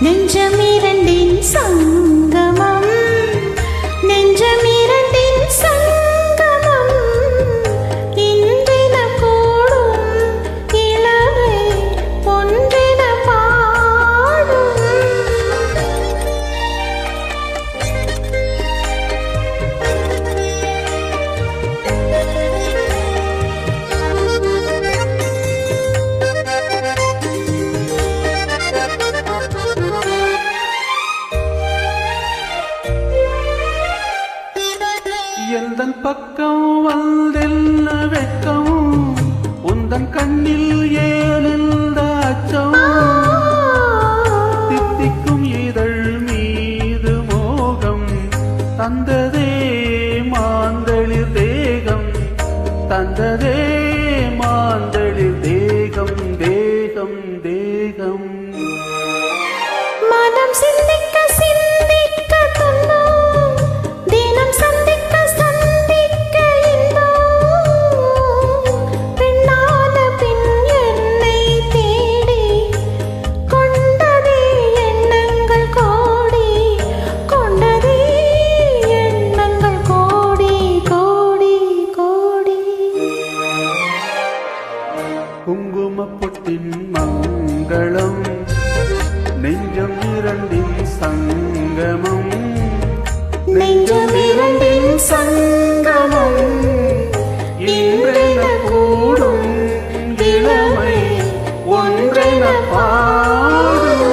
நெஞ்சமிரண்டின் சங்கமம் நெஞ்சமிரண்டின் சங்கமம் இன்றென கூடும் இளமை ஒன்றென பாடும் எந்தன் பக்கம் வந்தென்ன வெட்கம் உந்தன் கண்ணில் ஏனெந்த அச்சம் தித்திக்கும் இதழ் மீது மோகம் தந்ததே மாந்தளிர் தேகம் தந்ததே மாந்தளிர் தேகம் தேகம் தேகம் மனம் சிந்திக்க சிந்திக்க துன்பம் தினம் சந்திக்க சந்திக்க இன்பம் பெண்ணான பின் என்னை தேடி கொண்டதே எண்ணங்கள் கோடி கொண்டதே எண்ணங்கள் கோடி கோடி கோடி குங்குமப்பொட்டின் மங்களம் நெஞ்சம் இரண்டின் சங்கமம் நெஞ்சமிரண்டின் சங்கமம் இன்றென கூடும் இளமை ஒன்றென பாடும்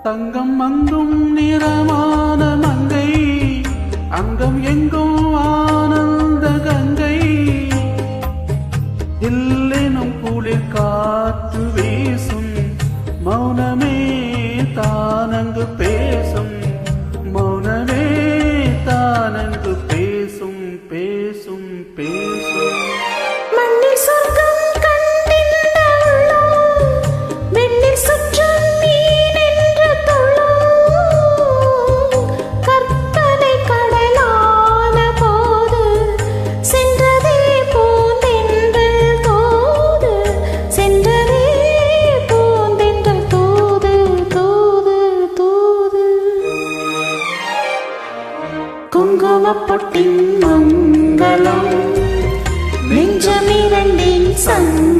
தங்கம் மங்கும் நிறமான மங்கை அங்கம் எங்கும் ஆனந்த கங்கை இல்லெனும் குளிர் காற்று வீசும் மௌனமே தானங்கு பேசும் மௌனமே தானங்கு பேசும் பேசும் பேசும் மண்ணில் சொர்க்கம் கண்டில்ல உள்ளம் வெண்ணில் சுற்றும் மீன் என்று துள்ளும் கற்பனை கடலான போது சென்றதே பூந்தென்றல் தூது சென்றதே பூந்தென்றல் தூது தூது தூது குங்குமப்பொட்டின் மங்களம் நெஞ்சமிரண்டின் சங்கமம்